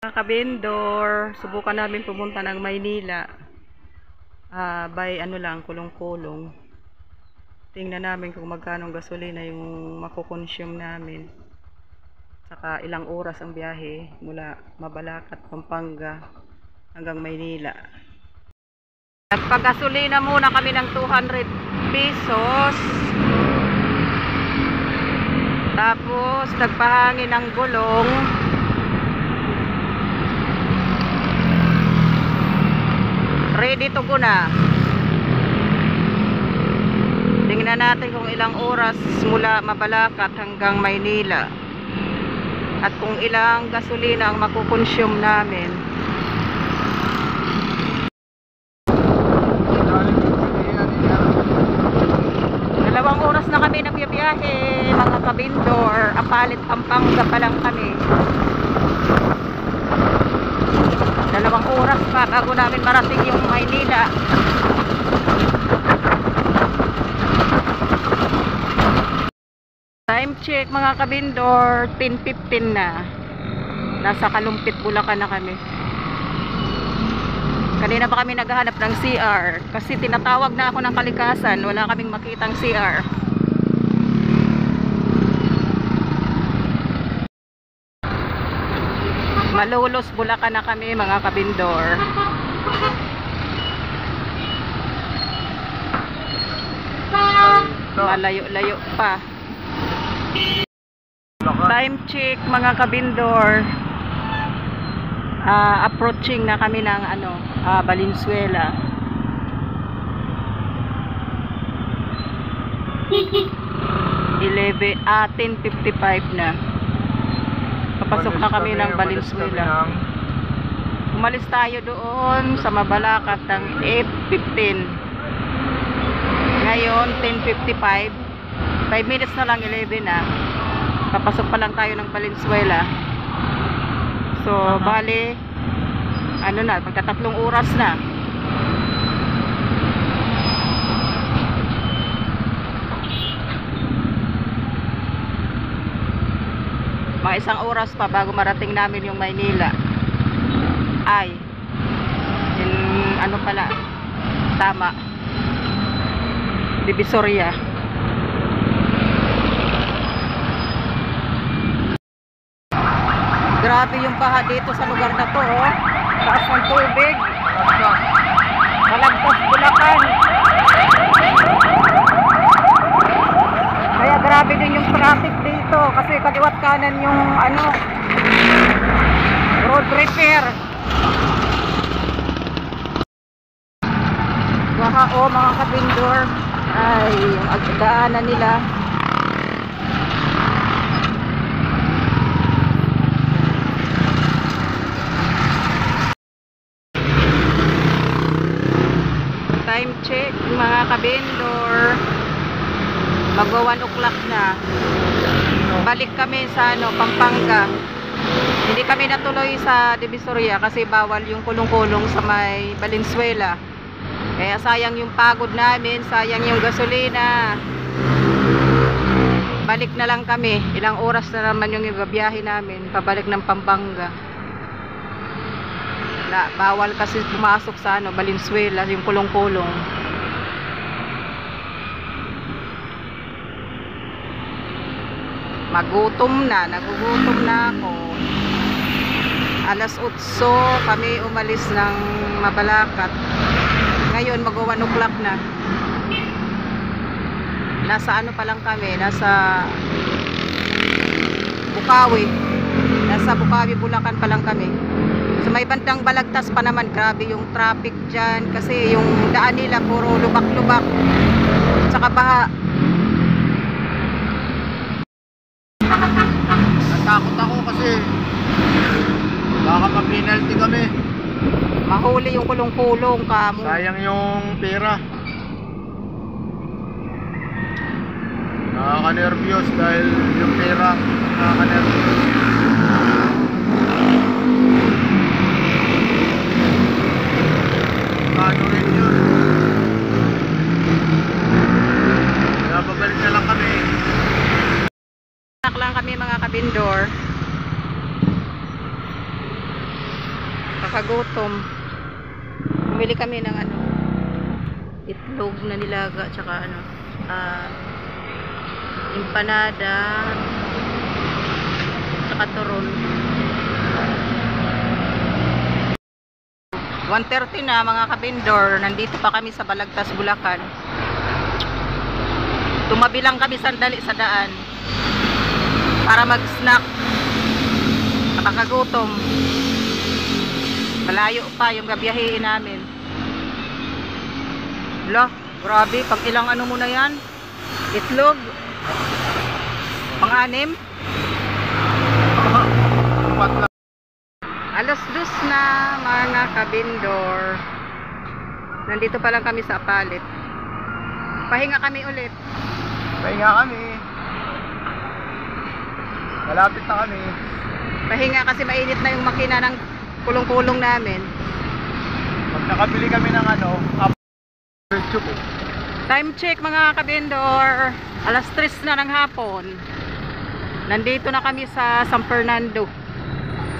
Mga kabindor, subukan namin pumunta ng Maynila. By ano lang, kulong-kulong. Tingnan namin kung magkano gasolina yung makukonsume namin. Saka ilang oras ang biyahe mula Mabalacat, Pampanga hanggang Maynila. Nagpagasolina muna kami ng 200 pesos. Tapos nagpahangin ng gulong. Ready to go na. Tingnan natin kung ilang oras mula Mabalacat hanggang Maynila. At kung ilang gasolina ang makukonsume namin. Dalawang oras na kami nagbibiyahe, mga kabindor. Apalit, Pampanga pa lang kami. Dalawang oras pa bago namin marating yung Maynila. Time check mga kabindor, 10:15 na. Nasa Kalumpit, Bulacan na kami. Kanina pa kami naghahanap ng CR kasi tinatawag na ako ng kalikasan, wala kaming makitang CR. Malolos, Bulacan na kami mga kabindor. Malayo-layo pa. Time check mga kabindor. Approaching na kami ng Valenzuela. 10:55 na. Papasok na kami ng Valenzuela. Umalis tayo doon sa Mabalacat ng 8:15. Ngayon 10:55. 5 minutes na lang 11 na. Papasok pa lang tayo ng Valenzuela. So bali magtatatlong oras na. Mga isang oras pa bago marating namin yung Maynila. Tama, Divisoria. Grabe yung baha dito sa lugar na to, oh. Taas ng tubig. Malagpas Bulacan. Kaya grabe din yung traffic dito kasi kaliwat kanan yung road repair. Baka mga kabindor ay yung daanan nila. Time check mga kabindor, magwa 1 o'clock na. Balik kami sa Pampanga. Hindi kami natuloy sa Divisoria kasi bawal yung kulong-kulong sa may Valenzuela. Kaya sayang yung pagod namin, sayang yung gasolina. Balik na lang kami. Ilang oras na naman yung biyahe namin pabalik ng Pampanga. Bawal kasi pumasok sa Valenzuela yung kulong-kulong. Nagugutom na ako. Alas 8 kami umalis ng Mabalacat. Ngayon magwa 1 o'clock na. Nasa pa lang kami, nasa Bukawi. Nasa Bukawi, Bulacan pa lang kami. So may bandang Balagtas pa naman, grabe yung traffic dyan kasi yung daan nila puro lubak-lubak tsaka baha. Natakot ako kasi baka ma-penalty kami. Mahuli yung kulong-kulong kamo. Sayang yung pera. Nakaka-nervyos dahil yung pera nakaka-nervyos. Ano rin yun. Kaya babalik na lang kami. Lang kami mga kabindor. nakakagutom. Bumili kami ng ano, itlog na nilaga, tsaka ano, empanada, tsaka turon. 1:30 na mga kabindor. Nandito pa kami sa Balagtas, Bulacan. Tumabi lang kami sandali sa daan para mag-snack. Nakakagutom. Malayo pa yung gabiyahiin namin. Hala, grabe, pang ilang ano muna yan? Itlog? Pang-anim? Alas 2 na mga kabindor. Nandito pa lang kami sa Apalit. Pahinga kami ulit. Pahinga kami. Malapit na kami. Pahinga kasi mainit na yung makina ng kulong-kulong namin. Pag nakabili kami ng ano, Time check mga kabindor. Alas 3 na ng hapon. Nandito na kami sa San Fernando.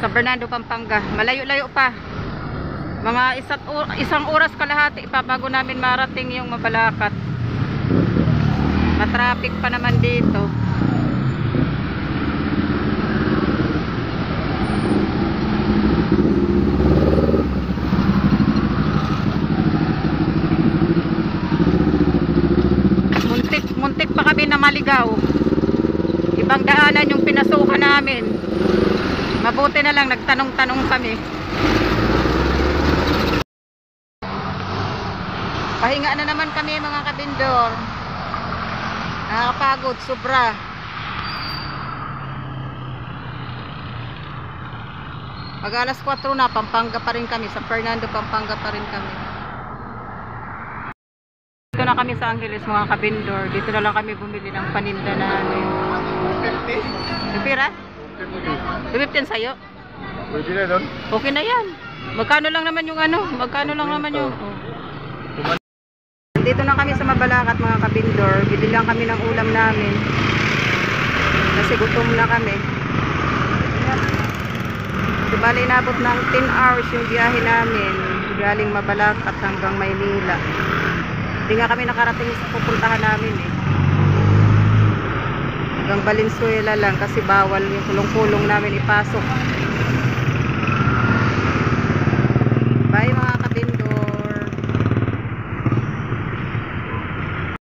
San Fernando, Pampanga. Malayo-layo pa. Mga isang oras kalahati pa bago namin marating yung Mabalacat. Matraffic pa naman dito. Muntik pa kami na maligaw. Ibang daanan yung pinasukan namin. Mabuti na lang nagtanong-tanong kami. Pahinga na naman kami mga kabindor. Nakakapagod sobra. Pag alas 4 na, Pampanga pa rin kami. Sa Fernando, Pampanga pa rin kami. Dito na kami sa Angeles mga kabindor. Dito na lang kami bumili ng paninda na ano yun. 50. Yung pira? 215 sa'yo? Pwede na doon. Okay na yan. Magkano lang naman yung ano? Magkano lang naman yung... Oh. Dito na kami sa Mabalacat mga kabindor. Bili lang kami ng ulam namin. Kasi gutom na kami. So, bali inabot ng 10 hours yung biyahe namin. Galing Mabalacat hanggang Maynila. Hindi nga kami nakarating sa pupuntahan namin eh. Hanggang Valenzuela lang kasi bawal yung kulong-kulong namin ipasok. Bye mga